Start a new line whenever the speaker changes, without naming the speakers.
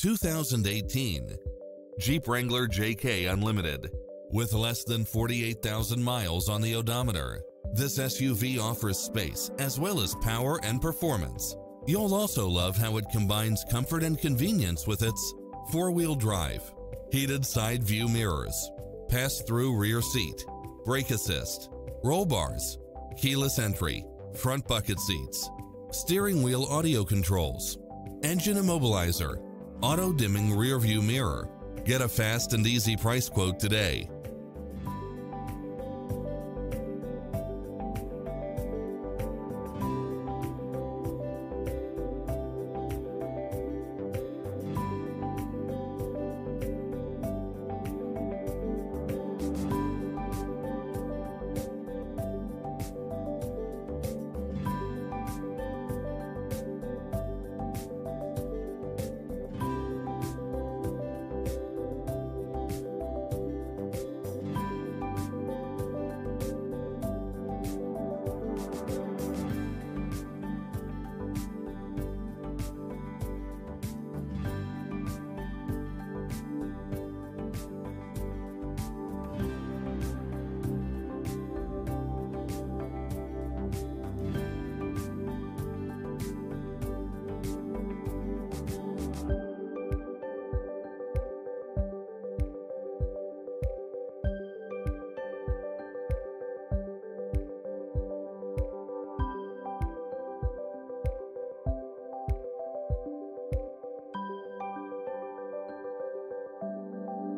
2018 Jeep Wrangler JK Unlimited. With less than 48,000 miles on the odometer, this SUV offers space as well as power and performance. You'll also love how it combines comfort and convenience with its four-wheel drive, heated side view mirrors, pass-through rear seat, brake assist, roll bars, keyless entry, front bucket seats, steering wheel audio controls, engine immobilizer, auto-dimming rear view mirror. Get a fast and easy price quote today